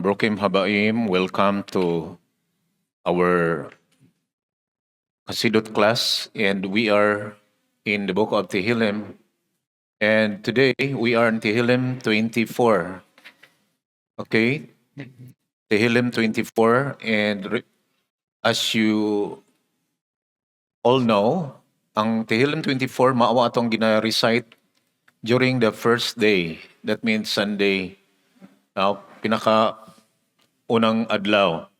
Brokim Habaim, welcome to our Kasidot class, and we are in the book of Tehillim, and today we are in Tehillim 24. Okay, Tehillim 24, and as you all know, ang Tehillim 24 maawa atong gina-recite during the first day. That means Sunday, pinaka unang adlaw.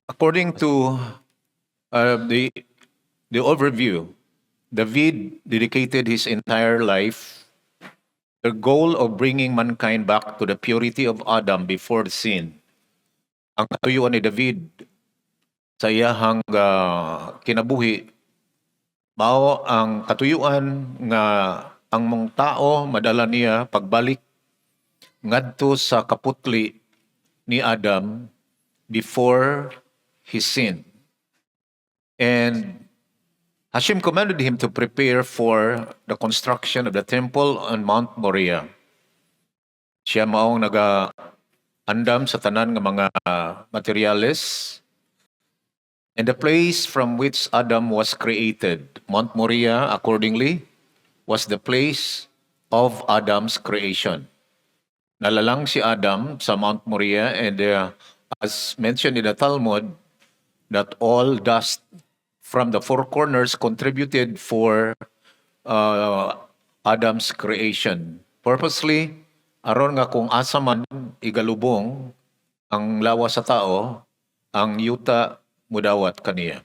According to the overview, David dedicated his entire life the goal of bringing mankind back to the purity of Adam before the sin. Ang katuyuan ni David sa iyahang kinabuhi mao ang katuyuan nga ang mong tao madala niya pagbalik ngadto sa kaputli ni Adam before his sin. And Hashem commanded him to prepare for the construction of the temple on Mount Moriah. Siya maong nag-andam sa tanan ng mga materyales. And the place from which Adam was created, Mount Moriah, accordingly, was the place of Adam's creation. Nalalang si Adam sa Mount Moriah, and as mentioned in the Talmud, that all dust from the four corners contributed for Adam's creation. Purposely, aron nga kung asa man igalubong ang lawas sa tao, ang yuta mudawat kaniya.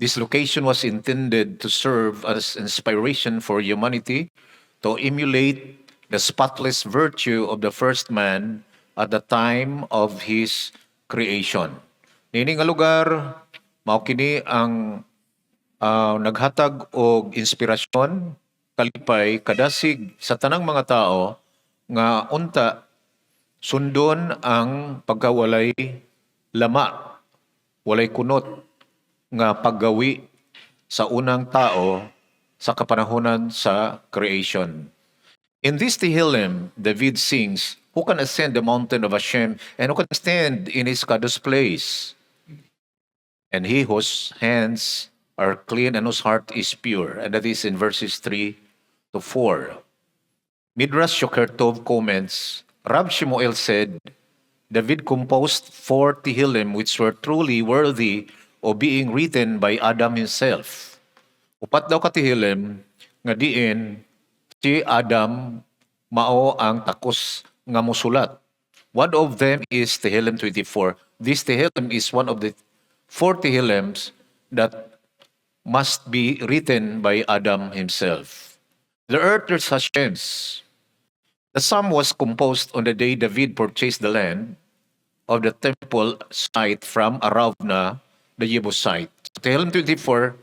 This location was intended to serve as inspiration for humanity to emulate the spotless virtue of the first man at the time of his creation. Nini nga lugar, mao kini ang naghatag og inspirasyon kalipay kadasig sa tanang mga tao nga unta sundon ang pagkawalay lama, walay kunot nga paggawi sa unang tao sa kapanahunan sa creation. In this Tehillim, David sings, "Who can ascend the mountain of Hashem, and who can stand in his kadosh place? And he whose hands are clean and whose heart is pure." And that is in verses 3 to 4. Midrash Shoker Tov comments, Rab Shemuel said, David composed 4 Tehillim which were truly worthy of being written by Adam himself. Upat daw ka Tehillim nga diin si Adam mao ang takos nga musulat. One of them is Tehillim 24. This Tehillim is one of the 4 Tehillims that must be written by Adam himself. The earth is Hashem's. The psalm was composed on the day David purchased the land of the temple site from Aravna, the Jebusite. Tehillim 24,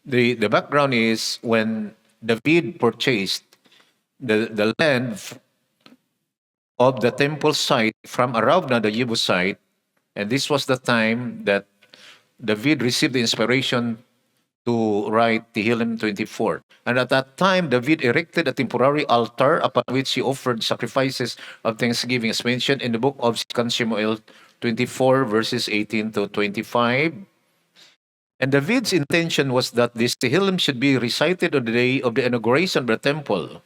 the background is when David purchased the land of the temple site from Aravna, the Jebusite, and this was the time that David received the inspiration to write Tehillim 24. And at that time, David erected a temporary altar upon which he offered sacrifices of thanksgiving, as mentioned in the book of 2 Samuel 24, verses 18 to 25. And David's intention was that this Tehillim should be recited on the day of the inauguration of the temple.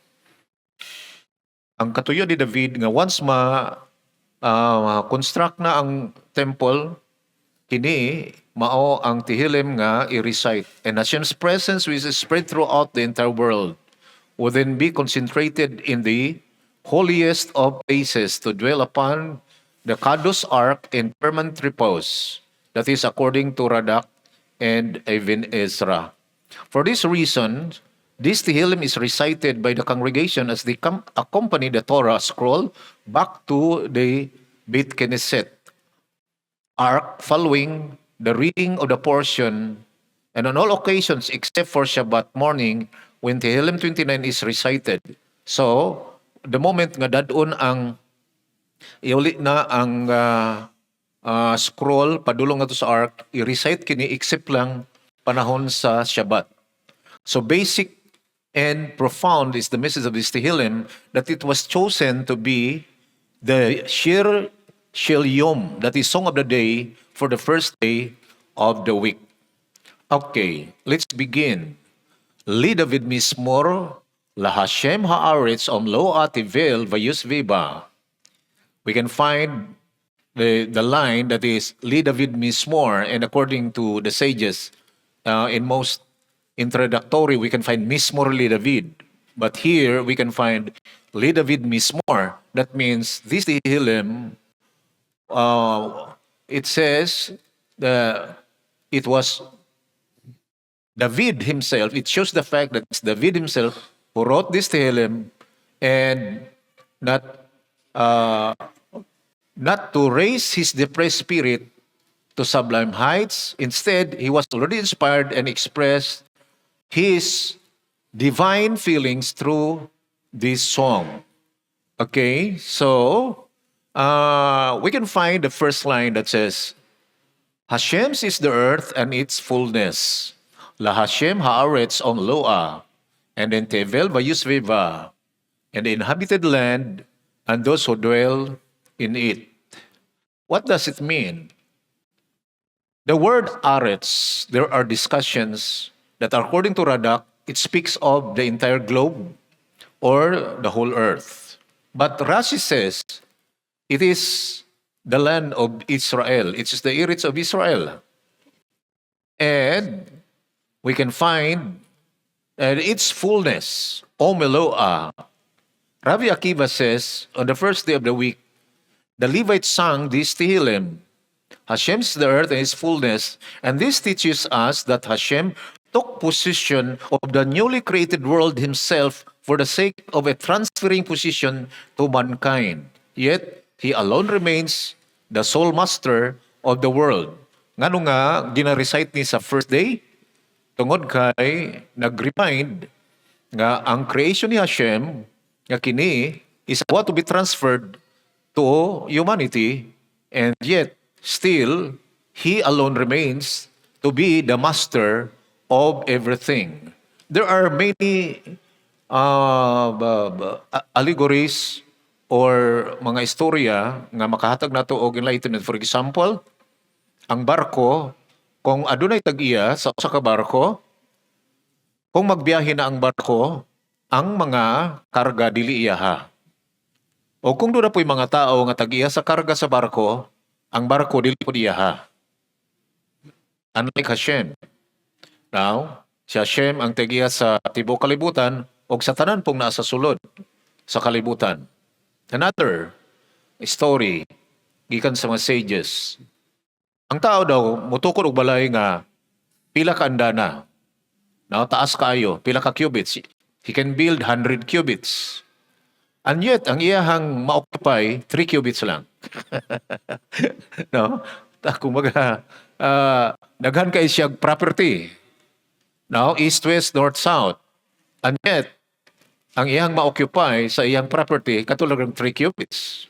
Ang katuyo ni David nga once construct na ang temple, kini mao ang Tehillim nga i-recite. And Hashem's presence which is spread throughout the entire world would then be concentrated in the holiest of places to dwell upon the Kadosh Ark in permanent repose. That is according to Radak and even Ezra. For this reason, this Tehillim is recited by the congregation as they accompany the Torah scroll back to the Beit Knesset Ark following the reading of the portion, and on all occasions except for Shabbat morning when Tehillim 29 is recited. So, the moment nga dadon ang iuli na ang scroll padulong nga to sa ark, i-recite kini except lang panahon sa Shabbat. So basic and profound is the message of this Tehillim that it was chosen to be the Shir Shel Yom, that is Song of the Day for the first day of the week. Okay, let's begin. Li David Mismor, La Hashem Haaretz Omlo Ativel Vayus Viva. We can find the line that is Li David Mismor, and according to the sages, in most introductory, we can find Mismor Li David. But here we can find Li David Mismor. That means this Tehillim, it says that it was David himself. It shows the fact that it's David himself who wrote this Tehillim, and not uh, not to raise his depressed spirit to sublime heights. Instead, he was already inspired and expressed his divine feelings through this song. Okay, so we can find the first line that says, Hashem's is the earth and its fullness. La Hashem haaretz on Loa, and then Tevel vayusveva, and the inhabited land and those who dwell in it. What does it mean? The word aretz, there are discussions that according to Radak, it speaks of the entire globe or the whole earth. But Rashi says it is the land of Israel. It is the Eretz of Israel. And we can find its fullness, O Meloa. Rabbi Akiva says, on the first day of the week, the Levites sang this Tehillim, Hashem's the earth and its fullness, and this teaches us that Hashem took possession of the newly created world himself for the sake of a transferring position to mankind. Yet, he alone remains the sole master of the world. Ngano nga, gina-recite ni sa first day, tungod kay nag-remind nga ang creation ni Hashem, nga kini, is about to be transferred to humanity, and yet, still, he alone remains to be the master of everything. There are many allegories or mga istorya nga makahatag nato og enlightenment. For example, ang barko, kung adunay tag-iya sa usa ka barko, kung magbiyahe na ang barko, ang mga karga dili iyaha. O kung doon na po'y mga tao nga tag-iya sa karga sa barko, ang barko dili po iyaha. Unlike Hashem. Now, si Hashem ang tag-iya sa tibok kalibutan o sa tanan pong nasa sulod sa kalibutan. Another story gikan sa mga sages. Ang tao daw mutukod og balay nga pila ka andana. Now, taas kaayo, pila ka cubits. He can build 100 cubits. And yet, ang iyahang ma-occupy 3 cubits lang. No? Kumaga, daghan kay siya property. Now, east, west, north, south. And yet, ang iyang ma-occupy sa iyang property, katulad ng 3 cubits.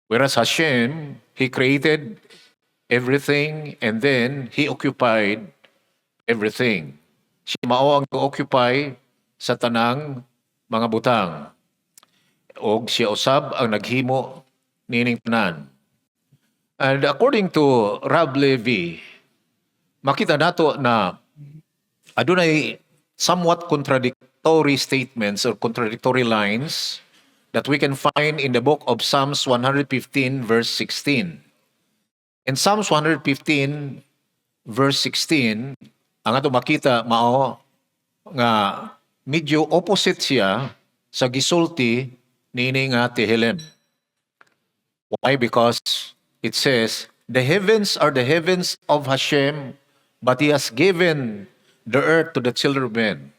Whereas Hashem, He created everything and then He occupied everything. Siya mao ang occupy sa tanang mga butang. O siya usab ang naghimo nining tanan. And according to Rab Levi, makita nato na adunay somewhat contradictory statements or contradictory lines that we can find in the book of Psalms 115 verse 16. In Psalms 115 verse 16, ang ato makita mao nga medyo opposite siya sa gisulti nining nga Tehillim. Why? Because it says, the heavens are the heavens of Hashem, but He has given the earth to the children of men.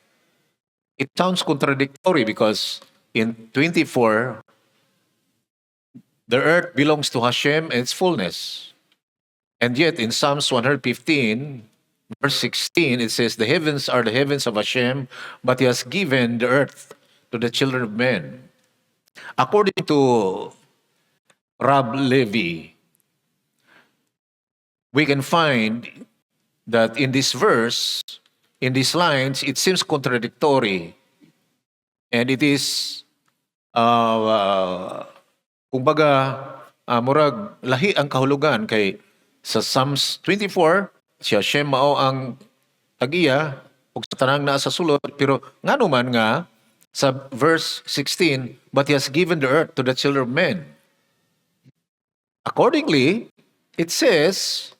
It sounds contradictory because in 24, the earth belongs to Hashem and its fullness. And yet in Psalms 115, verse 16, it says, the heavens are the heavens of Hashem, but He has given the earth to the children of men. According to Rab Levi, we can find that in this verse, in these lines, it seems contradictory. And it is kumbaga, murag lahi ang kahulugan kay sa Psalms 24, si Hashem mao ang tagiya ug sa tanang naa sa sulod, pero ngano man nga sa verse 16, but he has given the earth to the children of men. Accordingly, it says,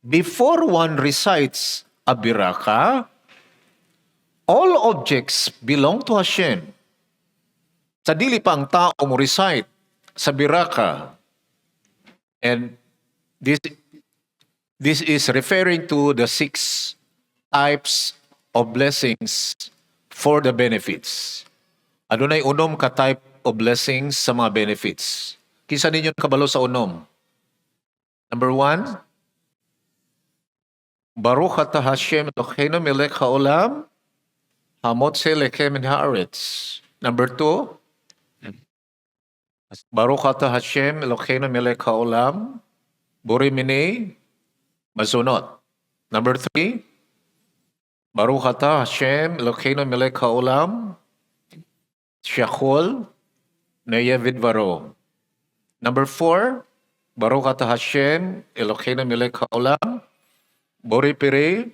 before one recites a biraka, all objects belong to Hashem. Sa dili pa ang tao mo recite sa biraka. And this is referring to the 6 types of blessings for the benefits. Adunay unom ka type of blessings sa mga benefits. Kisa ninyo kabalo sa unom. Number 1, Baruch atah Hashem Eloheinu melech haolam, hamotze lechem min haaretz. Number 2, Baruch atah Hashem Eloheinu melech haolam, bori minei mazonot. Number 3, Baruch atah Hashem Eloheinu melech haolam, shachol neyevid varo. Number 4, Baruch atah Hashem Eloheinu melech haolam, bori pire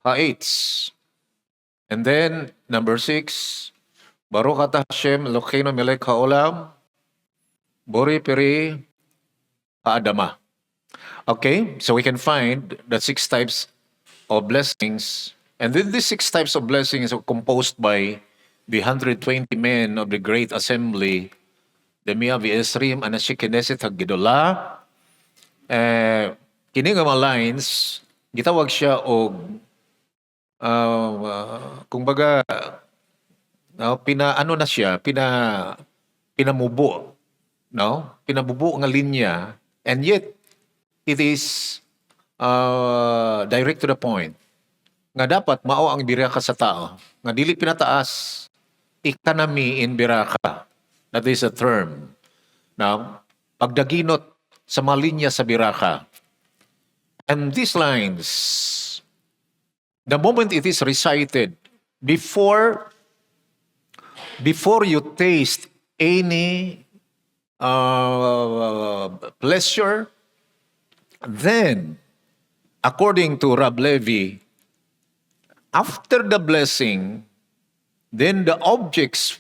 haetz. And then number 6, Baruch atah Hashem Eloheinu melech haolam, bori pire haadama. Okay, so we can find the 6 types of blessings, and then these 6 types of blessings are composed by the 120 men of the great assembly, the Mia V'Esrim, Anashik Knesset Haggidola. Kini nga mga lines, gitawag siya og kumbaga pinaano na siya, pinamubo, no? Pinabubo nga linya, and yet it is direct to the point. Nga dapat mao ang biraka sa tao. Nga dili pinataas, economy in biraka. That is a term. Now, pagdaginot sa mga linya sa biraka. And these lines, the moment it is recited, before you taste any pleasure, then, according to Rab Levi, after the blessing, then the objects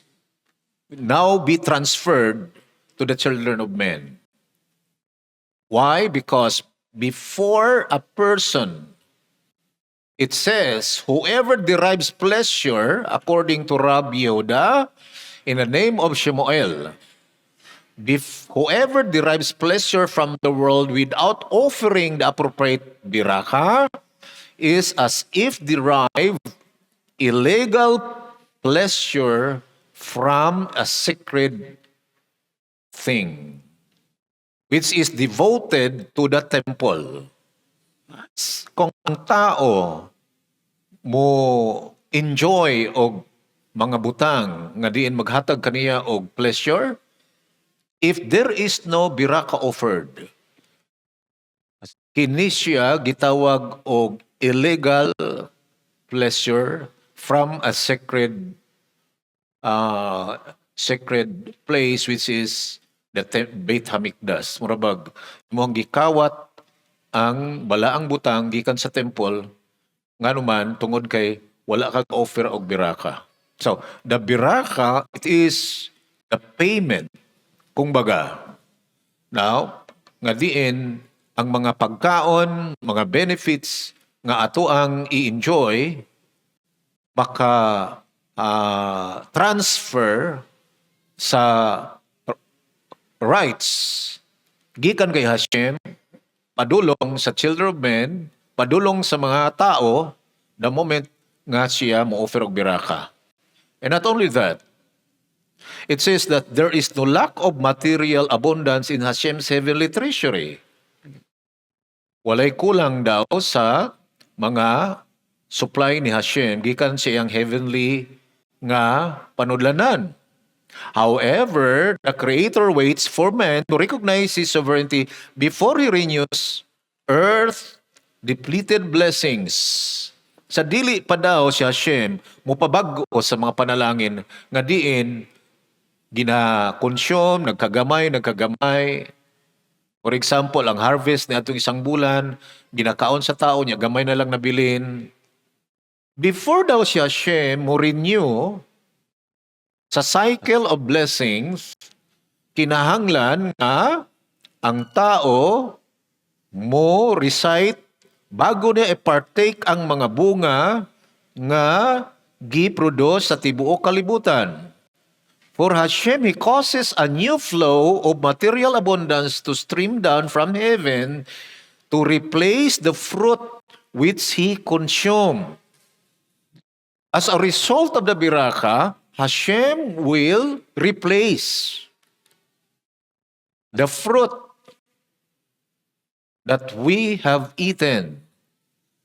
now be transferred to the children of men. Why? Because before a person, it says, whoever derives pleasure, according to Rab Yehuda, in the name of Shemuel, whoever derives pleasure from the world without offering the appropriate biraka is as if derived illegal pleasure from a sacred thing, which is devoted to the temple. Kung ang tao mo enjoy og mga butang nga diin maghatag kaniya og pleasure, if there is no biraka offered, kini siya gitawag og illegal pleasure from a sacred place, which is the Beit Hamikdash. Murabag, imong gikawat ang balaang butang gikan sa temple, nganuman tungod kay wala kag offer og biraka. So, the biraka, it is the payment, kumbaga. Now, nga diin ang mga pagkaon, mga benefits nga ato ang i-enjoy, baka transfer sa rights gikan kay Hashem, padulong sa children of men, padulong sa mga tao, the moment nga siya mo-offer og biraka. And not only that, it says that there is no lack of material abundance in Hashem's heavenly treasury. Walay kulang daw sa mga supply ni Hashem gikan sa iyang heavenly nga panudlanan. However, the Creator waits for man to recognize His sovereignty before He renews earth-depleted blessings. Sa dili pa daw si Hashem mupabag-o sa mga panalangin nga diin gina-consume, nagkagamay. For example, ang harvest na atong isang bulan, ginakaon sa tao niya, gamay na lang nabilin. Before daw si Hashem mo renew sa cycle of blessings, kinahanglan nga ang tao mo recite bago niya i-partake ang mga bunga nga gi-produce sa tibuok kalibutan. For Hashem, He causes a new flow of material abundance to stream down from heaven to replace the fruit which He consumed. As a result of the biraka, Hashem will replace the fruit that we have eaten.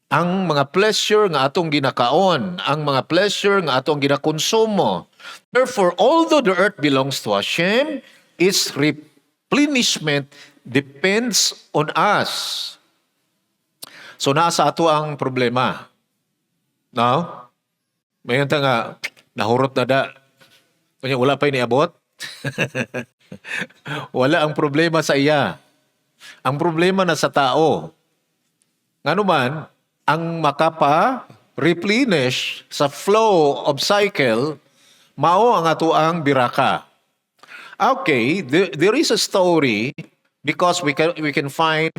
Ang mga pleasure nga atong ginakaon, ang mga pleasure nga atong ginakonsumo. Therefore, although the earth belongs to Hashem, its replenishment depends on us. So, nasa ato ang problema. No? Mayon ta nga, nahurot na da. Kanya wala pa iniabot. Wala ang problema sa iya. Ang problema na sa tao. Nga naman, ang makapa-replenish sa flow of cycle, mao ang ato ang biraka. Okay, there is a story because we can find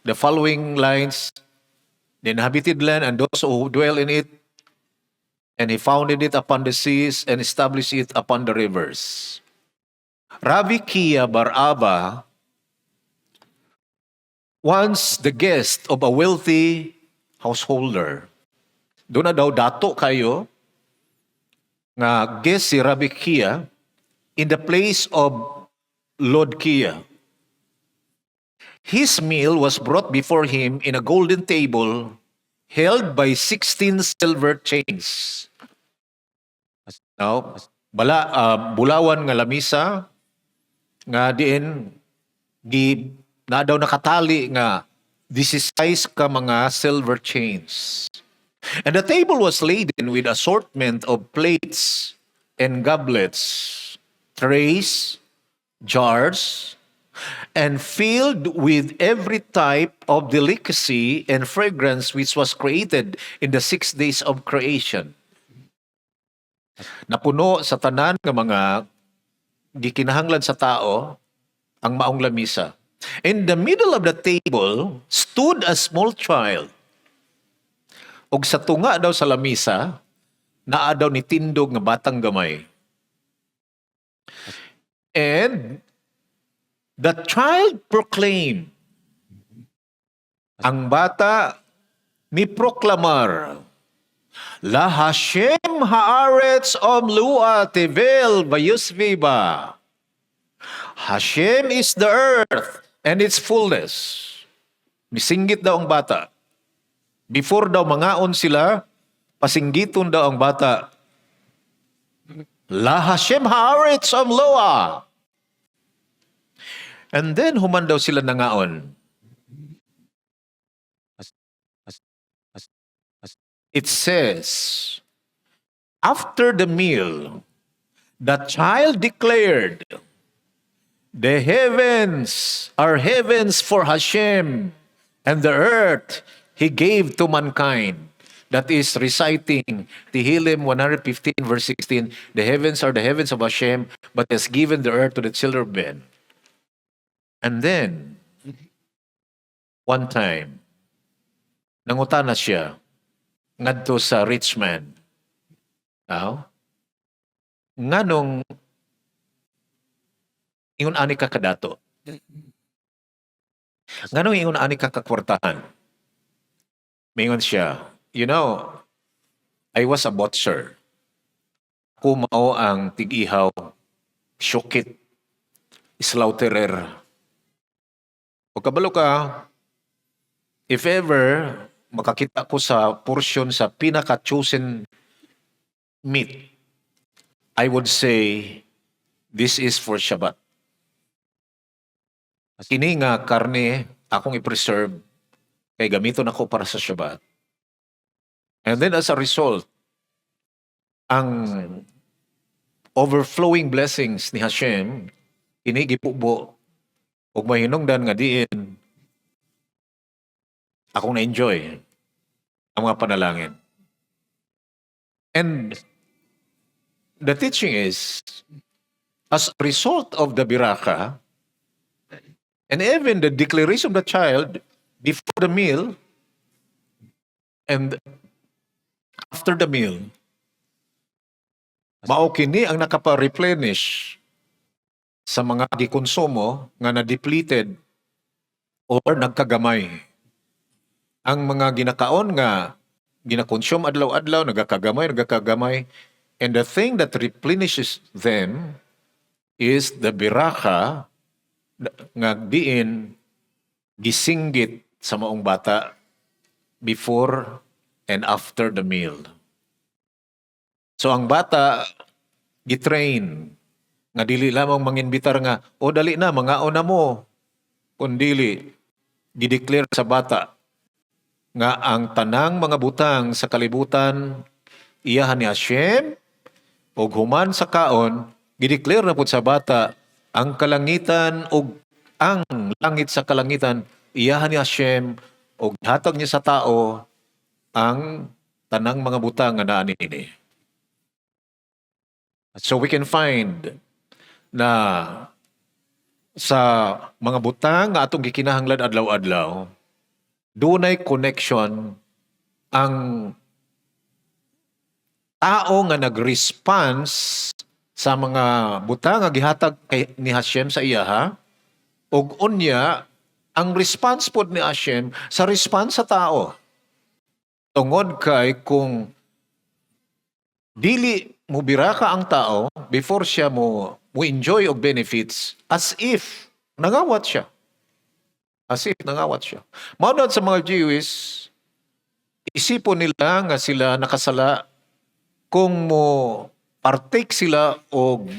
the following lines: the inhabited land and those who dwell in it, and He founded it upon the seas and established it upon the rivers. Rabbi Kiya bar Abba, once the guest of a wealthy householder. Doon na daw dato kayo nga guest si Rabbi Kiya in the place of Lord Kiya. His meal was brought before him in a golden table held by 16 silver chains. Now, bulawan nga lamisa nga diin na daw nakatali nga 16 ka mga silver chains. And the table was laden with assortment of plates and goblets, trays, jars, and filled with every type of delicacy and fragrance which was created in the 6 days of creation. Napuno sa tanan nga mga gikinahanglan sa tao ang maong lamisa. In the middle of the table stood a small child. Og sa tunga daw sa lamisa, naa daw ni tindog nga batang gamay. And the child proclaimed, ang bata ni proklamar, La Hashem haaretz omlua tevel vayusviba. Hashem is the earth and its fullness. Misinggit daw ang bata. Before daw mangaon sila, pasinggiton daw ang bata. La Hashem haaretz omlua. And then human daw sila nangaon. It says, after the meal, the child declared, the heavens are heavens for Hashem, and the earth He gave to mankind. That is reciting Tehillim 115 verse 16, the heavens are the heavens of Hashem, but has given the earth to the children of men. And then, one time, nangutana siya, ngadto sa rich man. Nganong ingon ani ka kadato? Nganong ingon ani ka kakwartahan? Mingon siya, you know, I was a butcher. Ako mao ang tig-ihaw, syukit, slaughterer. O kabalo ka, if ever makakita ko sa portion sa pinaka-chosen meat, I would say, this is for Shabbat. Kini nga karne akong i-preserve, kay gamiton ako para sa Shabbat. And then as a result, ang overflowing blessings ni Hashem, kini gipubo ug mahinungdan nga diin akong na-enjoy ang mga panalangin. And the teaching is, as a result of the biraka, and even the declaration of the child before the meal and after the meal, mao kini ang nakapa-replenish sa mga gikonsumo nga na-depleted or nagkagamay. Ang mga ginakaon nga ginakonsume adlaw-adlaw, nagakagamay, and the thing that replenishes them is the biraka nga diin gisinggit sa maong bata before and after the meal. So ang bata gitrain nga dili lamang manginbitar nga o dali na mangaon na mo, kundili gideclare sa bata nga ang tanang mga butang sa kalibutan iyahan ni Hashem ug human sa kaon gideclare na pud sa bata ang kalangitan ug ang langit sa kalangitan iyahan ni Hashem ug hatag niya sa tao ang tanang mga butang nga naa niini. So we can find na sa mga butang nga atong gikinahanglan adlaw-adlaw, dunay connection ang tao nga nag-response sa mga butang nga gihatag kay ni Hashem sa iyaha, ug unya ang response pod ni Hashem sa response sa tao. Tungod kay kung dili mo biraka ang tao before siya mo enjoy og benefits, as if nangawat siya. As if nangawat siya. Maunod sa mga Jewish, isipon nila nga sila nakasala kung mo partake sila og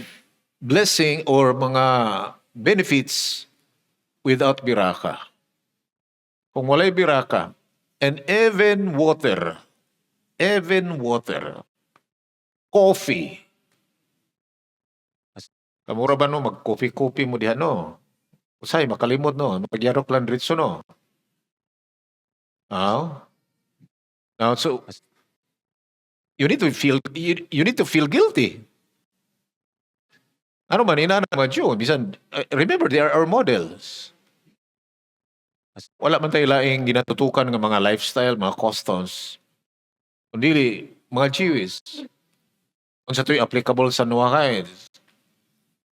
blessing or mga benefits without biraka. Kung walay biraka, and even water, coffee. Kamura ba no, mag-coffee mo diha no? Usay, makalimot no, magyarok lang ritso no. Now, so you need to feel guilty. Ano man ina naman yun, bisan remember they are our models. Wala man tayo laing ginatutukan ng mga lifestyle, mga customs. Kundi mga Jewish. Kung sa ito'y applicable sa Nuakay.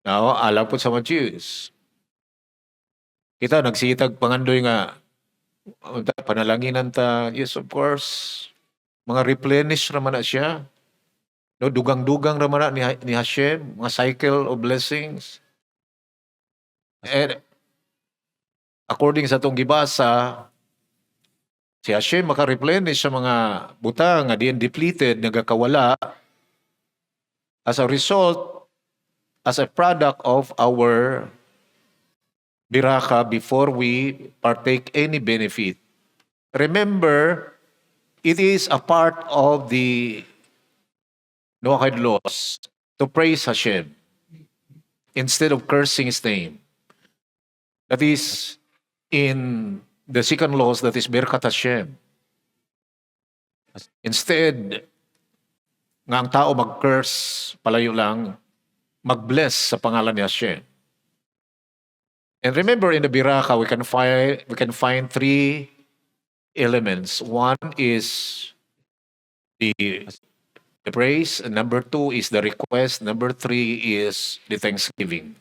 Now, alam po sa mga Jews. Kita nagsitag pangandoy nga panalanginan ta, yes of course, mga replenish raman na siya. No, dugang-dugang raman na ni Hashem, mga cycle of blessings. And according sa itong gibasa, si Hashem maka-replenish sa mga butang nga diyan depleted, nagakawala, as a result, as a product of our biraka before we partake any benefit. Remember, it is a part of the Noahide laws to praise Hashem instead of cursing His name. That is in the second laws, that is Birkat Hashem. Instead, nga ang tao mag-curse, palayo lang, mag-bless sa pangalan ni Hashem. And remember, in the Biraka, we can find three elements. One is the praise, and number two is the request, number three is the thanksgiving.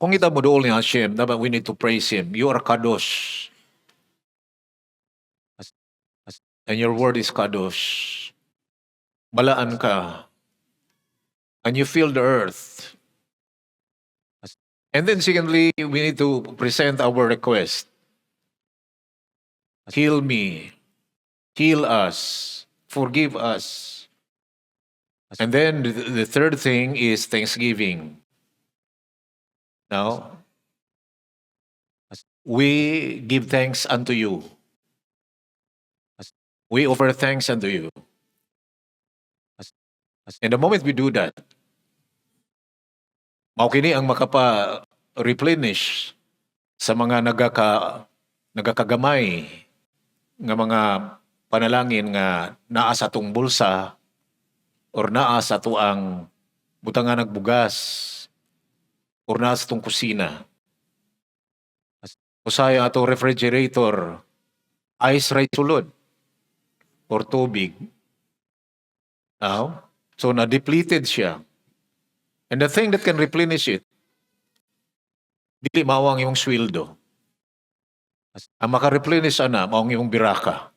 Kung kita mo doon ni Hashem, dapat we need to praise Him. You are Kadosh. And your word is Kadosh. Balaan ka. And you fill the earth. And then secondly, we need to present our request. Heal me. Heal us. Forgive us. And then the third thing is thanksgiving. Now, we give thanks unto you. We offer thanks unto you. And the moment we do that, mao kini ang makapa-replenish sa mga nagakagamay nga mga panalangin nga naa sa tong bulsa or naa sa tuang butangan nagbugas or naa sa tong kusina. Usaya ato refrigerator, ice right sulod or tubig. Now, so na-depleted siya. And the thing that can replenish it, dili mawang yung sweldo. Ang maka-replenish ana, mawang yung biraka.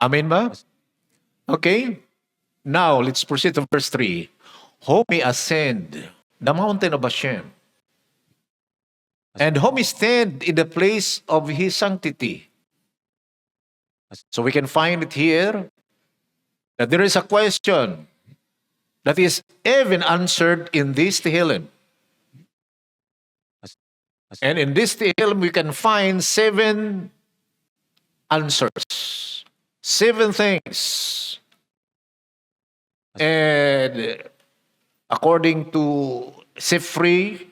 Amen ba? Okay. Now, let's proceed to verse 3. Who may ascend the mountain of Hashem, and who may stand in the place of his sanctity. So we can find it here that there is a question that is even answered in this Tehillim. And in this Tehillim, we can find 7 answers, 7 things. And according to Sifri,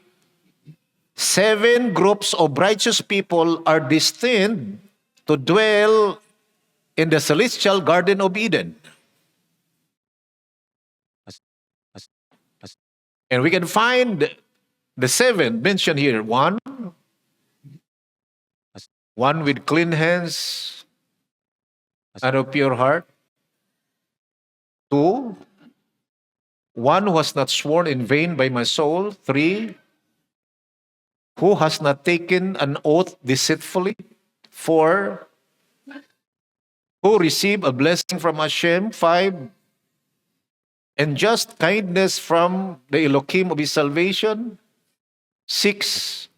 7 groups of righteous people are destined to dwell in the celestial Garden of Eden. And we can find the 7 mentioned here. One with clean hands and a pure heart. 2, one who has not sworn in vain by my soul. 3, who has not taken an oath deceitfully. 4, who receive a blessing from Hashem. 5, and just kindness from the Elohim of his salvation. 6,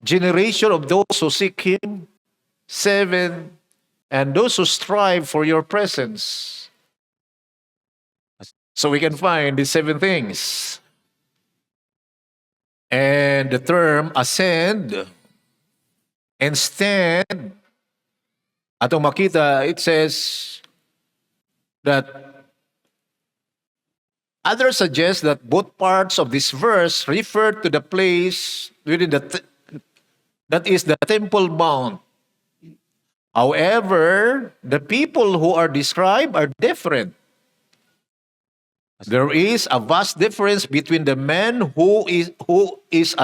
generation of those who seek him. 7, and those who strive for your presence. So we can find these 7 things. And the term ascend and stand, atong makita, it says that others suggest that both parts of this verse refer to the place within that is the Temple Mount. However, the people who are described are different. There is a vast difference between the man who is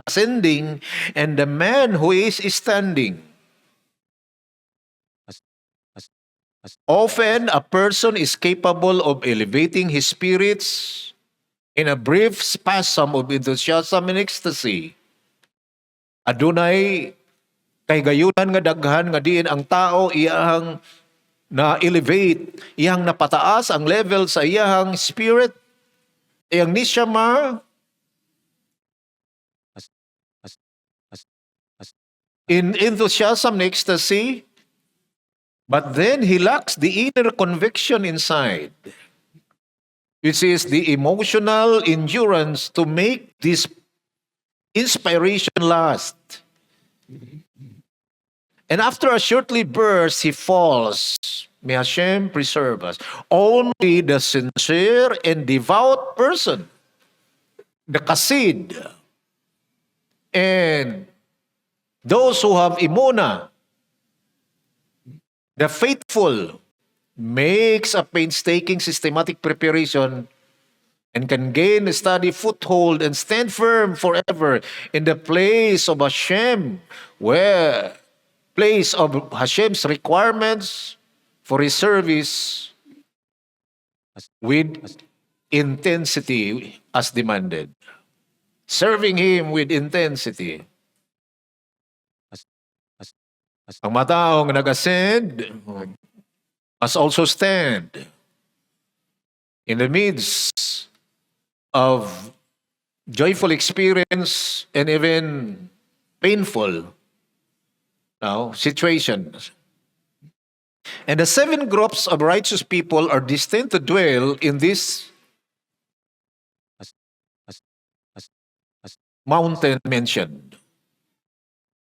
ascending and the man who is standing. Often, a person is capable of elevating his spirits in a brief spasm of enthusiasm and ecstasy. Adunay kay gayunan nga daghan nga diin ang tao iyang na-elevate, iyang napataas ang level sa iyang spirit, iyang nishama in enthusiasm and ecstasy, but then he lacks the inner conviction inside, which is the emotional endurance to make this inspiration last. And after a shortly burst, he falls. May Hashem preserve us. Only the sincere and devout person, the kasid, and those who have imuna, the faithful, makes a painstaking systematic preparation and can gain a steady foothold and stand firm forever in the place of Hashem, where place of Hashem's requirements for his service with intensity as demanded. Serving him with intensity. Ang mataong nag-ascend must also stand in the midst of joyful experience and even painful situations. And the 7 groups of righteous people are destined to dwell in this mountain mentioned.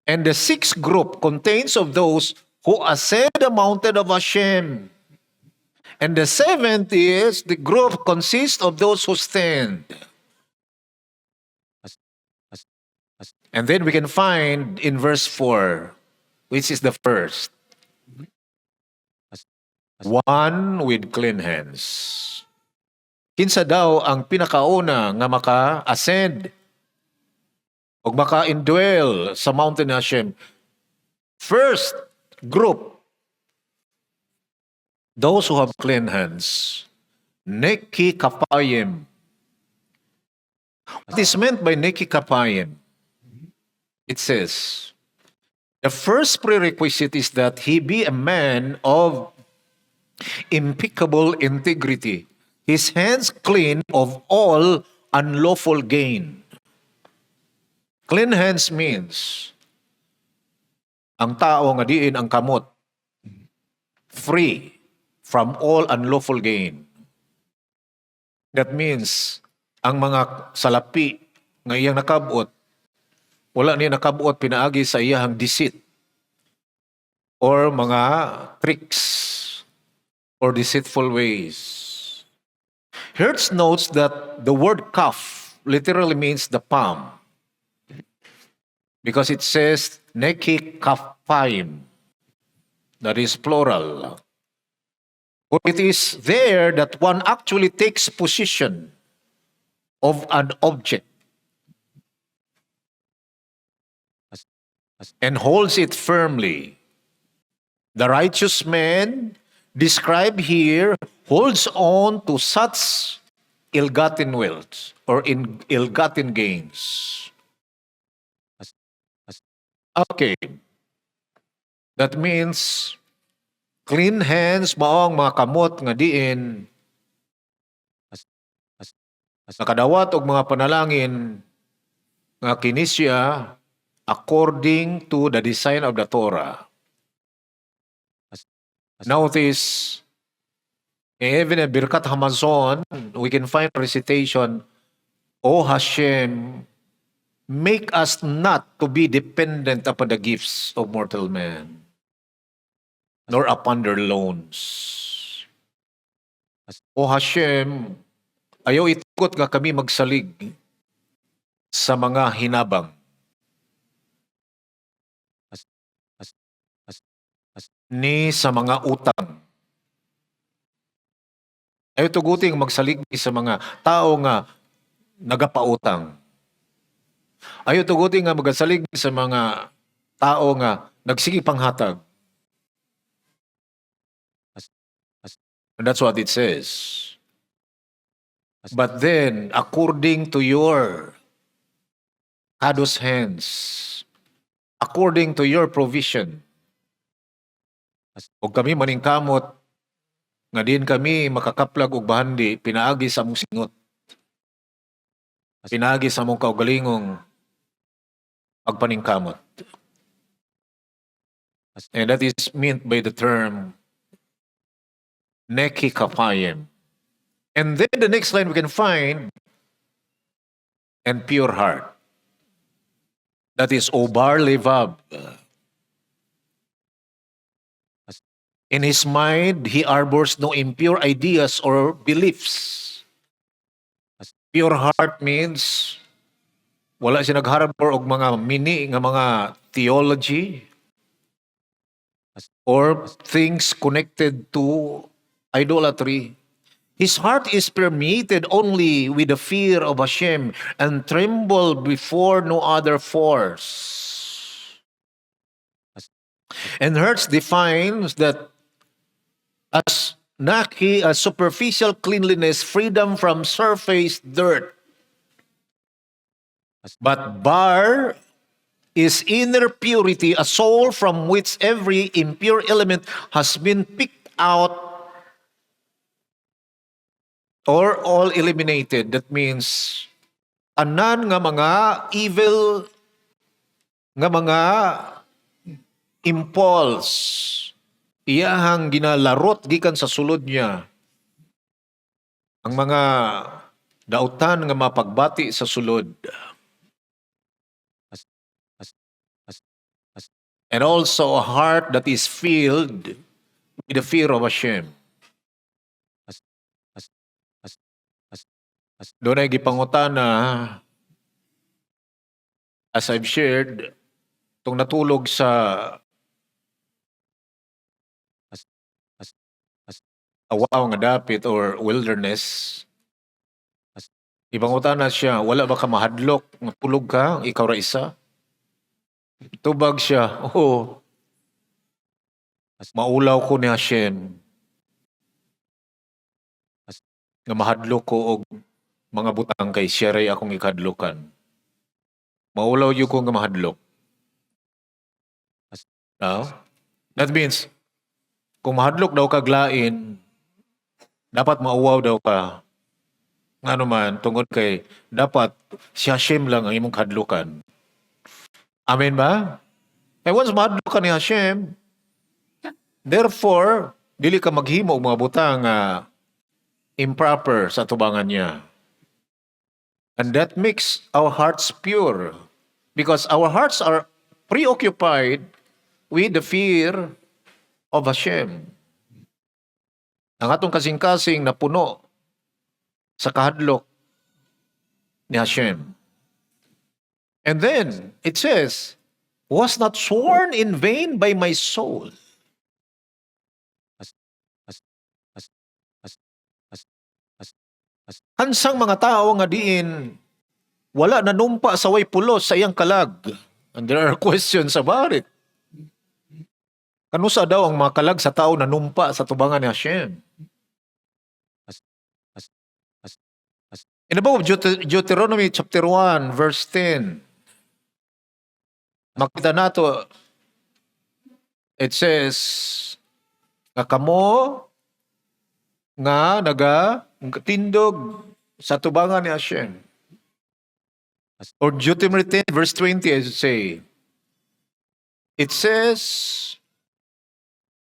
And the 6th group contains of those who ascend the mountain of Hashem And the seventh is the group consists of those who stand. And then we can find in verse 4, which is the first, one with clean hands. Kinsa daw ang pinakauna nga maka-ascend o maka-indwell sa mountain ni Hashem? First group, those who have clean hands. Neki kapayim. What is meant by neki kapayim? It says, the first prerequisite is that he be a man of impeccable integrity, his hands clean of all unlawful gain. Clean hands means ang tao nga diin ang kamot, free from all unlawful gain. That means ang mga salapi nga iyang nakabot, wala niya nakabot pinaagi sa iyang deceit or mga tricks or deceitful ways. Hertz notes that the word kaf literally means the palm because it says neki kafaim, that is plural. For it is there that one actually takes possession of an object and holds it firmly. The righteous man described here holds on to such ill-gotten wealth or ill-gotten gains. Okay. That means clean hands maong mga kamot nga diin nakadawat og mga panalangin nga kinisya according to the design of the Torah. Notice, even in Birkat Hamazon, we can find recitation, O Hashem, make us not to be dependent upon the gifts of mortal man, nor upon their loans. O Hashem, ayaw itukot nga kami magsalig sa mga hinabang. Ni sa mga utang. Ayaw tuguting magsalig sa mga tao nga nagapautang. Ayaw tuguting nga magsalig sa mga tao nga nagsigi panghatag. And that's what it says. But then, according to your kados hands, according to your provision, o kami maningkamot, nga din kami makakaplag og bahandi, pinaagi sa among singot. Pinaagi sa among kaugalingong pagpaningkamot. And that is meant by the term neki kapayim. And then the next line we can find, and pure heart. That is obar levab. In his mind, he harbors no impure ideas or beliefs. Pure heart means wala siya nagharbor og mga mini nga mga theology or things connected to idolatry. His heart is permeated only with the fear of Hashem and tremble before no other force. And Hertz defines that as naki, as superficial cleanliness, freedom from surface dirt. But bar is inner purity, a soul from which every impure element has been picked out or all eliminated. That means anan nga mga evil nga mga impulse iyahang ginalarot gikan sa sulod niya. Ang mga dautan nga mapagbati sa sulod. And also a heart that is filled with the fear of Hashem. Doon ay gipangutana, as I've shared, itong natulog sa awaw nga dapit or wilderness, ipangutana siya, wala ba ka mahadlok, nga tulog ka, ikaw ra isa? Tubag siya, oo, maulaw ko ni Hashem, nga mahadlok ko og mga butang kay siya ray akong ikadlokan. Maulaw yun ko nga mahadlok. Now, that means, kung mahadlok daw ka glain, dapat mauwaw daw ka. Nga naman, tungod kay, dapat si Hashem lang ang imong kadlukan. Amen ba? Eh once mahadlok ka ni Hashem, therefore, dili ka maghimo og mga butang improper sa tubangan niya. And that makes our hearts pure. Because our hearts are preoccupied with the fear of Hashem. Ang atong kasing-kasing na puno sa kahadlok ni Hashem. And then, it says, was not sworn in vain by my soul. Hansang mga tao nga diin wala nanumpa sa way pulos sa iyang kalag. And there are questions about it. Kanusa daw ang mga kalag sa tao nanumpa sa tubangan ni Hashem? In the book of Deuteronomy chapter 1 verse 10, makita nato, it says, nga kamo nga nagatindog sa tubangan ni Hashem. Or Deuteronomy 10 verse 20, as it say, it says,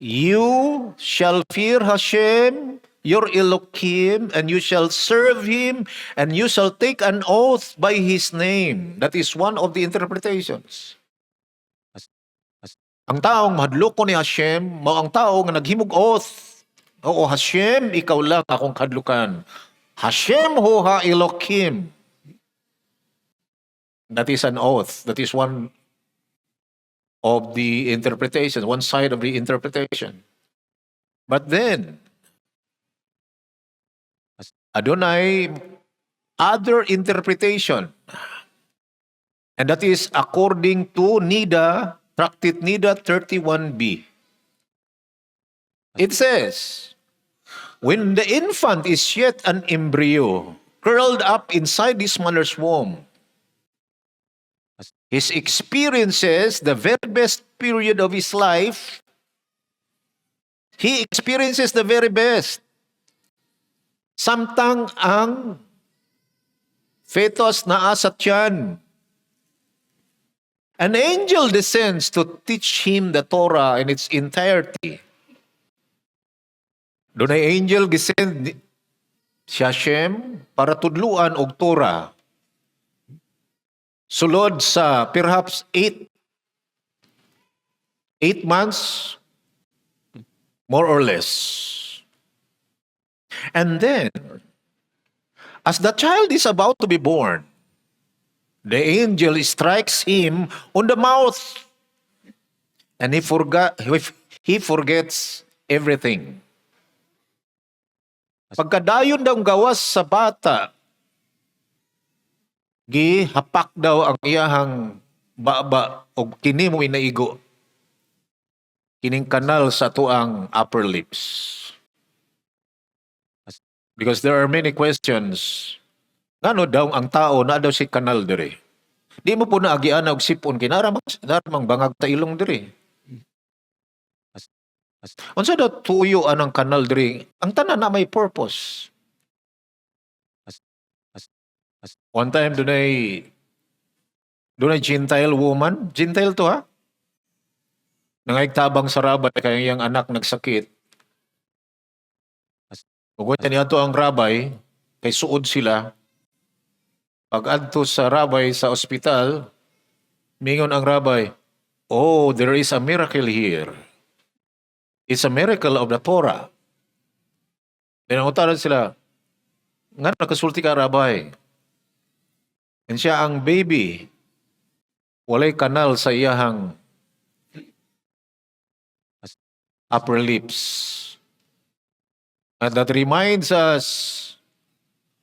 you shall fear Hashem, your Elohim, and you shall serve Him, and you shall take an oath by His name. That is one of the interpretations. Ang taong mahadlok ko ni Hashem, mao ang tao nga naghimog oath. Oo, Hashem, ikaw lang akong kadlukan. Hashem ho ha Elohim. That is an oath. That is one of the interpretations, one side of the interpretation. But then, Adonai, other interpretation, and that is according to Nida, Tractate Nida 31b. It says, when the infant is yet an embryo, curled up inside his mother's womb, his experiences, the very best period of his life, he experiences the very best. Samtang ang fetus naa sa tiyan, an angel descends to teach him the Torah in its entirety. Doon ay angel descend si Hashem para tudluan og Torah. Sulod sa perhaps 8 months, more or less. And then, as the child is about to be born, the angel strikes him on the mouth, and he forgets everything. Pagkadayon daw gawas sa bata, gihapak daw ang iyahang baba o kini mo inaigo. Kining kanal sa tuang upper lips. Because there are many questions. Ngano daw ang tao na daw si kanal diri? Di mo po na agian og sipon kinaramang bangag ta ilong diri. Unsa daw tuyo anang kanal diri? Ang tanan na may purpose. One time dunay Gentile woman, Gentile to ha? Nangayagtabang sa rabay kay iyang anak nagsakit. Ugod niya to ang rabay, kay suod sila. Pag-adto sa rabay sa ospital, mingon ang rabay, oh, there is a miracle here. It's a miracle of the Torah. Pinangutaran sila, nga nakasulti ka rabay. And siya ang baby, walay kanal sa iyahang upper lips. And that reminds us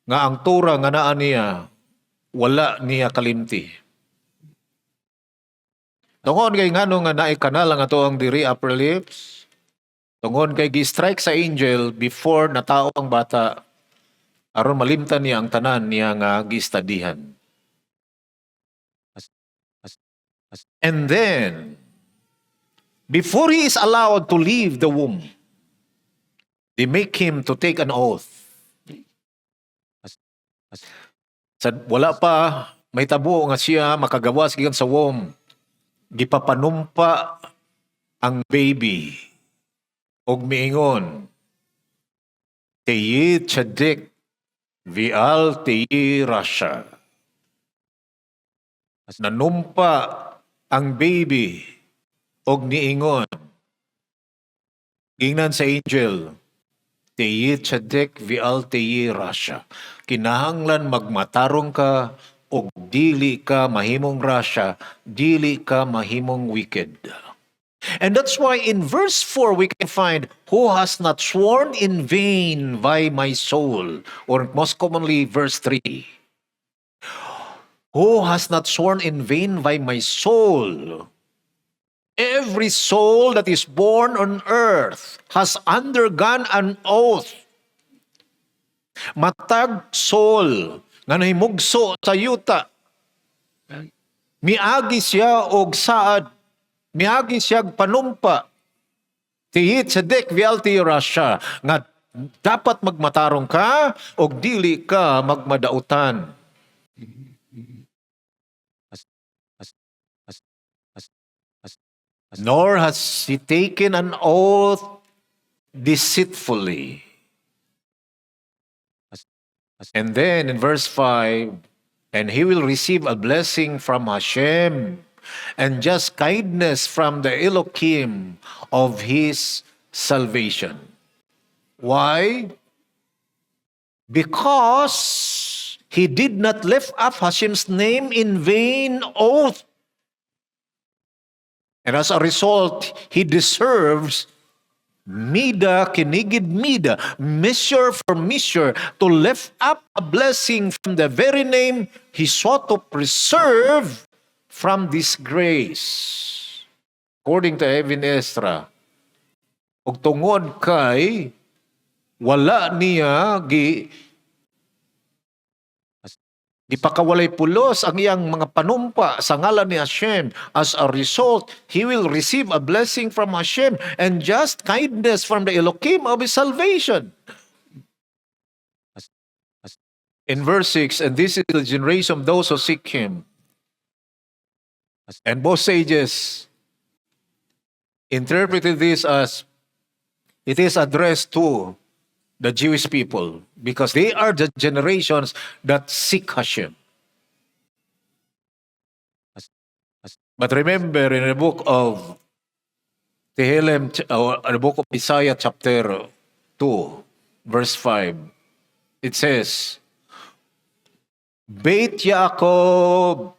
nga ang tura nga naa niya, wala niya kalimti. Tungod kay ngano nga naay kanal ang ato ang diri upper lips, tungod kay gi-strike sa angel before natao ang bata, aron malimtan niya ang tanan niya nga gi-studyhan. And then, before he is allowed to leave the womb, they make him to take an oath. Wala pa, may tabo nga siya makagawas gikan sa womb. Gipapanumpa ang baby. Og miingon, Teyi Tzadik Vial Teyi Rasha. Nanumpa ang baby og niingon, ingnan sa angel, Teyi Tzadik Vial Teyi Rasha. Kinahanglan magmatarong ka og dili ka mahimong rasya, dili ka mahimong wicked. And that's why in verse 4 we can find, who has not sworn in vain by my soul, or most commonly verse 3. Who has not sworn in vain by my soul? Every soul that is born on earth has undergone an oath. Matag soul nga nahimugso sa yuta. Miagi siya og saad. Miagi siya panumpa. Tiyit Tzadik Vial Teyi Rasha nga dapat magmatarong ka og dili ka magmadautan. Nor has he taken an oath deceitfully. And then in verse 5, and he will receive a blessing from Hashem and just kindness from the Elohim of his salvation. Why? Because he did not lift up Hashem's name in vain oath. And as a result, he deserves mida kinigid mida, measure for measure, to lift up a blessing from the very name he sought to preserve from disgrace. According to Ibn Ezra, ug tungod kay wala niya gipakawalay pulos ang iyang mga panumpa sa ngalan ni Hashem. As a result, he will receive a blessing from Hashem and just kindness from the Elohim of his salvation. In verse 6, and this is the generation of those who seek him. And both sages interpreted this as it is addressed to the Jewish people, because they are the generations that seek Hashem. But remember, in the book of Tehillim, or the book of Isaiah chapter 2, verse 5, it says, Beit Yaakov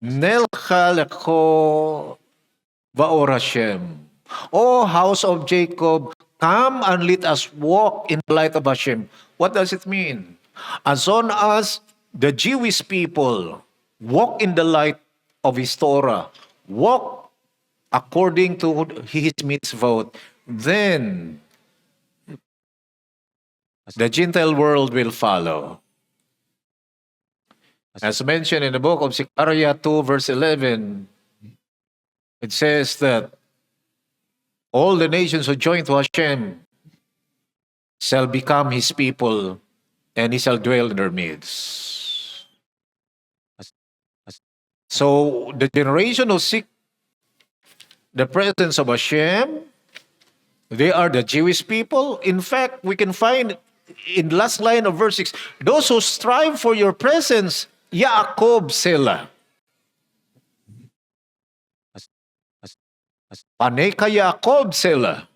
nelcha lecho va'or Hashem. O house of Jacob, come and let us walk in the light of Hashem. What does it mean? As long as the Jewish people walk in the light of his Torah, walk according to his mitzvot, then the Gentile world will follow. As mentioned in the book of Zechariah 2, verse 11, it says that all the nations who join to Hashem shall become his people, and he shall dwell in their midst. So the generation who seek the presence of Hashem, they are the Jewish people. In fact, we can find in the last line of verse 6, those who strive for your presence, Yaakov Selah. Panay ka Yaakov Selah.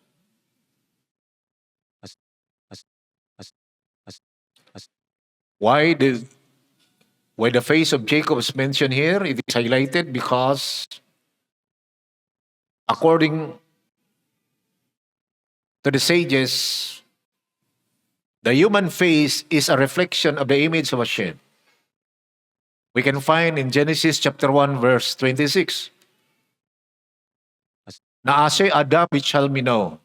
Why the face of Jacob is mentioned here? It is highlighted because according to the sages, the human face is a reflection of the image of Hashem. We can find in Genesis chapter 1 verse 26. Naase Adam bichalmino,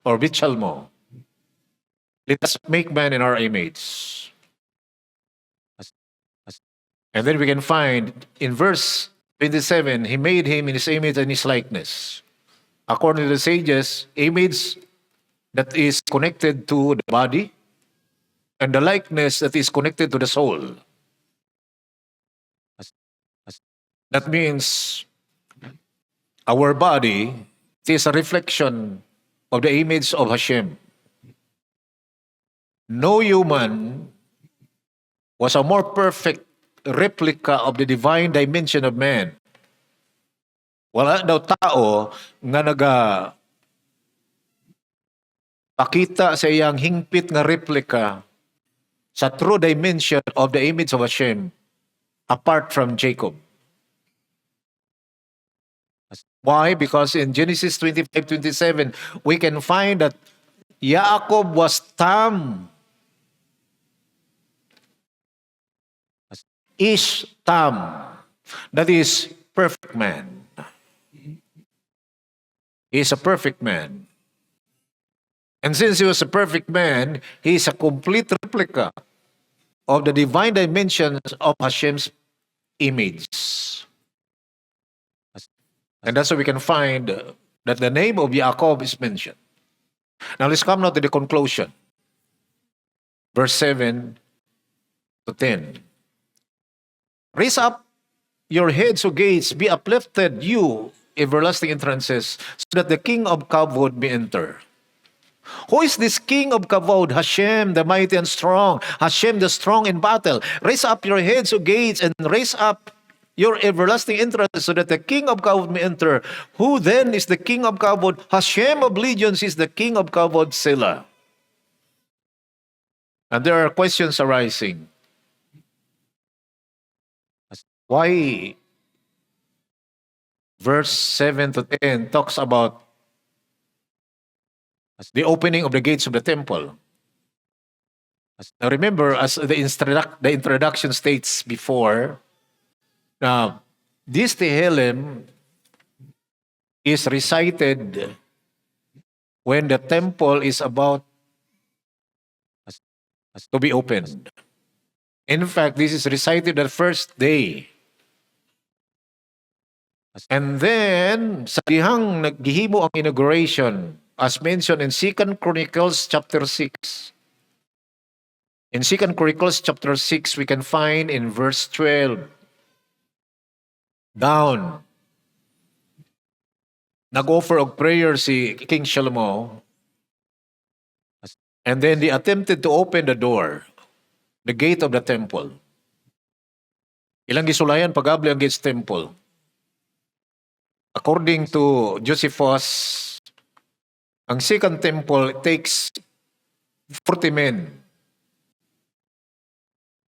or bichalmo. Let us make man in our image. And then we can find in verse 27, he made him in his image and his likeness. According to the sages, image that is connected to the body and the likeness that is connected to the soul. That means our body is a reflection of the image of Hashem. No human was a more perfect replica of the divine dimension of man. Wala daw tao nga pakita sa iyang hingpit nga replica sa true dimension of the image of Hashem apart from Jacob. Why? Because in Genesis 25:27, we can find that Jacob was tam. Is tam. That is perfect man. He is a perfect man. And since he was a perfect man, he is a complete replica of the divine dimensions of Hashem's image. And that's why we can find that the name of Jacob is mentioned. Now let's come now to the conclusion. Verse 7 to 10. Raise up your heads, O gates, be uplifted, you everlasting entrances, so that the King of Kavod may enter. Who is this King of Kavod? Hashem, the mighty and strong. Hashem, the strong in battle. Raise up your heads, O gates, and raise up your everlasting entrances, so that the King of Kavod may enter. Who then is the King of Kavod? Hashem of legions is the King of Kavod, Selah. And there are questions arising. Why verse 7 to 10 talks about the opening of the gates of the temple? Now remember, as the introduction states before, this Tehillim is recited when the temple is about to be opened. In fact, this is recited the first day. And then, sa dihang naghihimo ang inauguration, as mentioned in 2 Chronicles chapter 6. In 2 Chronicles chapter 6, we can find in verse 12, down, nag-offer of prayer si King Shlomo, and then they attempted to open the door, the gate of the temple. Ilang gisulayan pag-abli ang gates temple. According to Josephus, ang second temple takes 40 men.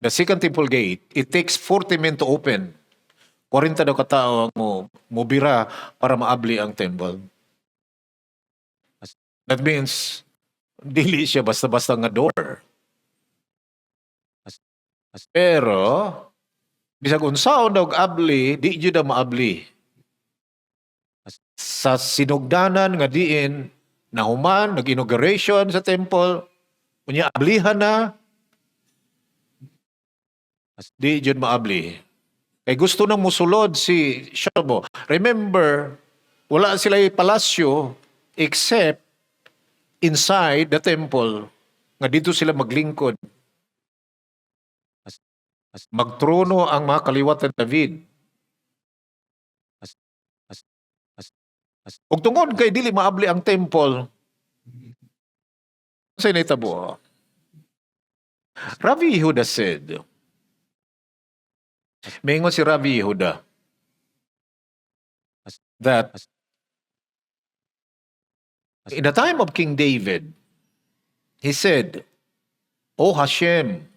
The second temple gate, it takes 40 men to open. 40 daw katao mo bira para maabli ang temple. That means, dili siya basta-basta nga door. Pero, bisag unsaon daw abli, di jud maabli. Sa sinugdanan nga diin, nahuman, nag-inauguration sa temple, unya ablihan na, di jud maabli. Kay gusto nang musulod si Shlomo. Remember, wala sila palasyo except inside the temple, nga dito sila maglingkod. Magtrono ang mga kaliwat ng David. Ug tungod kay dili maabli ang temple, sa initabo, Rabbi Yehuda said, maingon si Rabbi Yehuda, that in the time of King David, he said, O Hashem,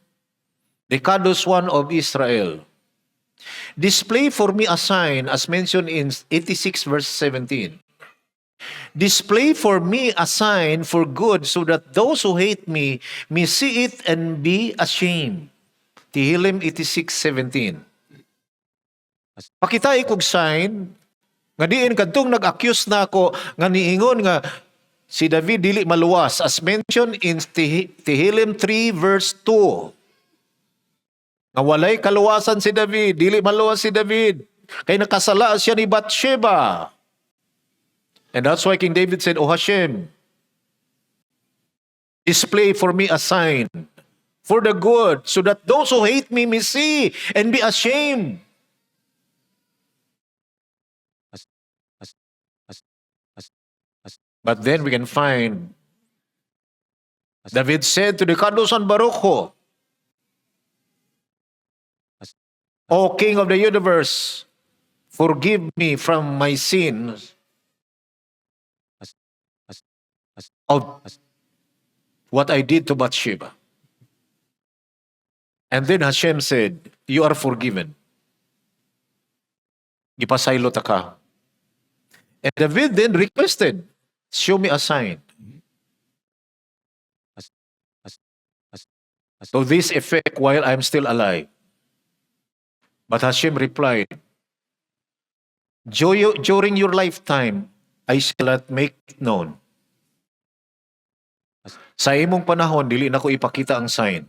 the Kadosh One of Israel, display for me a sign as mentioned in 86 verse 17. Display for me a sign for good so that those who hate me may see it and be ashamed. Tehillim 86:17. Pakita ikog sign nga diin kadtong nag-accuse na ako nga niingon nga si David dili maluwas as mentioned in Tehillim 3 verse 2. Nga walay kaluwasan si David, dili maluwas si David kay nakasala siya ni Bathsheba. And that's why King David said, O Hashem, display for me a sign for the good, so that those who hate me may see and be ashamed. But then we can find, David said to the Kadosh Baruch Hu, O King of the universe, forgive me from my sins of what I did to Bathsheba. And then Hashem said, you are forgiven. Gipasaylo ta ka. And David then requested, show me a sign. So this effect while I'm still alive. But Hashem replied, during your lifetime, I shall not make it known. Sa imong panahon, dili na ko ipakita ang sign.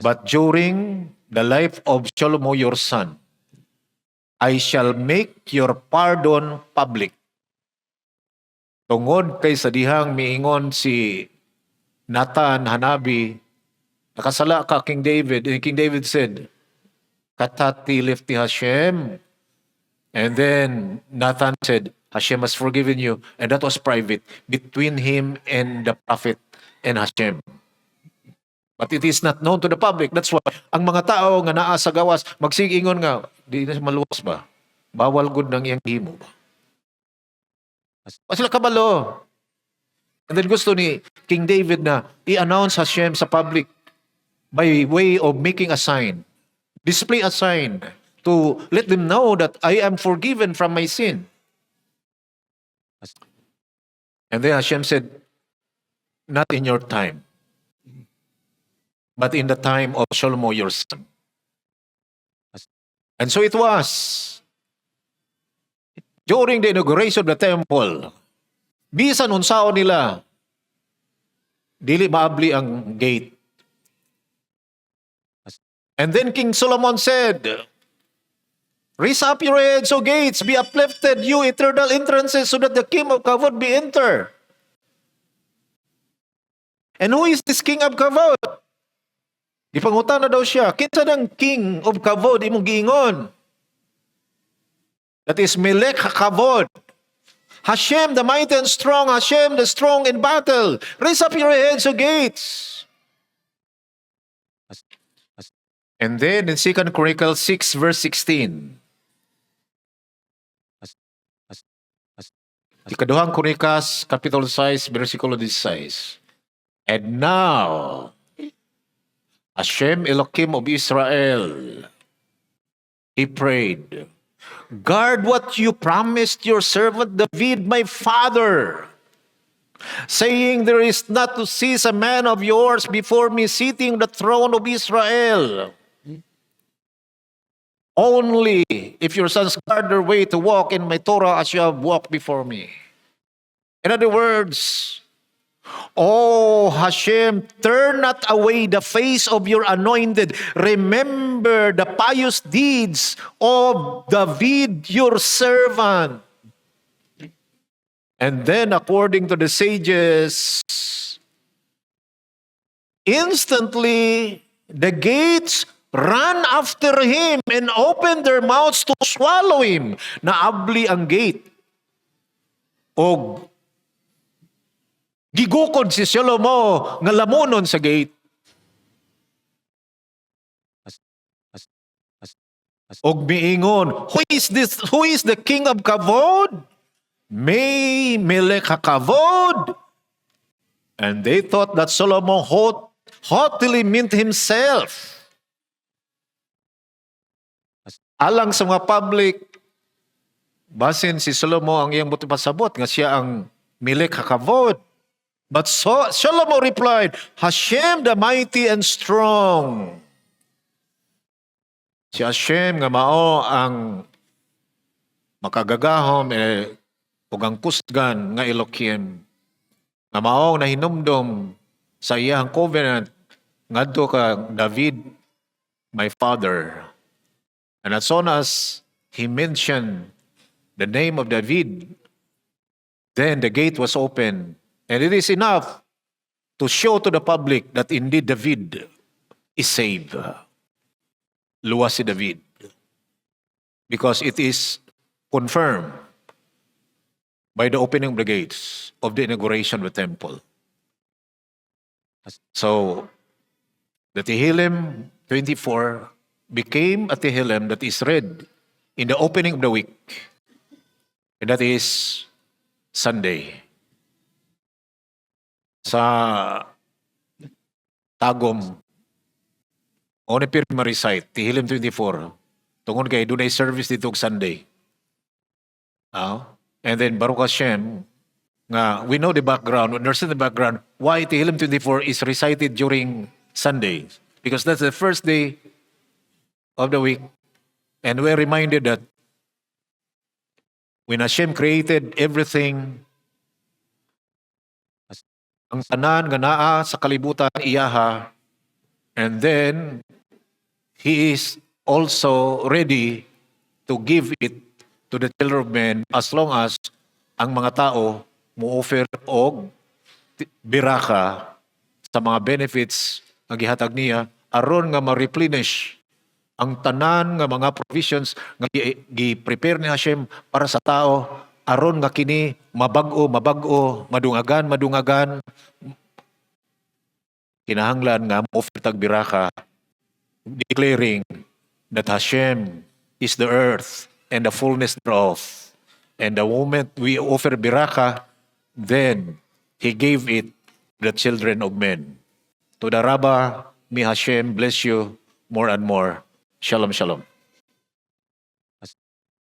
But during the life of Shlomo your son, I shall make your pardon public. Tungod kay sa dihang miingon si Nathan Hanabi, nakasala ka King David, and King David said, Katati lifti Hashem. And then Nathan said, Hashem has forgiven you. And that was private between him and the prophet and Hashem. But it is not known to the public. That's why ang mga tao nga naa sa gawas, magsigingon nga, di na maluwas ba? Bawal good ng iyang himo ba? Sila kabalo. And then gusto ni King David na i-announce Hashem sa public by way of making a sign. Display a sign to let them know that I am forgiven from my sin. And then Hashem said, not in your time, but in the time of Shlomo your son. And so it was. During the inauguration of the temple, bisan unsao nila, dili maabli ang gate. And then King Solomon said, raise up your heads, O gates, be uplifted, you eternal entrances, so that the King of Kavod be enter. And who is this King of Kavod? Ipangutan na daw siya, kinsa ng King of Kavod imong giingon? That is Melech HaKavod. Hashem, the mighty and strong, Hashem, the strong in battle. Raise up your heads, O gates. And then in 2 Chronicles 6 verse 16, Ikaduhang Kronikas, Kapitulo 6, versikulo 16. And now, Hashem Elohim of Israel, he prayed, guard what you promised your servant David, my father, saying, there is not to cease a man of yours before me sitting on the throne of Israel. Only if your sons guard their way to walk in my Torah as you have walked before me. In other words, oh Hashem, turn not away the face of your anointed. Remember the pious deeds of David, your servant. And then, according to the sages, instantly the gates ran after him and opened their mouths to swallow him. Naabli ang gate. O gigukod si Shlomo nga lamunon sa gate. Og miingon, who is the King of Kavod? May Melech HaKavod. And they thought that Solomon haughtily meant himself. Alang sa mga public, basin si Solomon ang iyang buti pasabot nga siya ang milik hakavod. But Solomon replied, Hashem the mighty and strong. Si Hashem nga mao ang makagagahom ug ang kusgan nga Elohim nga mao na hinumdom sa iyang covenant ngadto ka David, my father. And as soon as he mentioned the name of David, then the gate was open. And it is enough to show to the public that indeed David is saved. Luwas si David. Because it is confirmed by the opening of the gates of the inauguration of the temple. So, the Tehillim 24 became a Tehillim that is read in the opening of the week. And that is Sunday. Sa Tagum, on pirma recite, Tehillim 24, tungod kay dunay service dito Sunday. And then Baruch Hashem, nga we know the background, we understand the background, why Tehillim 24 is recited during Sunday. Because that's the first day of the week. And we're reminded that when Hashem created everything, ang tanan nga naa sa kalibutan iyaha, and then He is also ready to give it to the children of men as long as ang mga tao mo-offer og biraka sa mga benefits nga gihatag niya aron nga ma-replenish ang tanan nga mga provisions nga gi-prepare ni Hashem para sa tao aron nga kini mabag-o, madungagan, kinahanglan nga mo-offer tag biraka, declaring that Hashem is the earth and the fullness thereof. And the moment we offer biraka, then He gave it to the children of men. To the Rabbah, may Hashem bless you more and more. Shalom, shalom.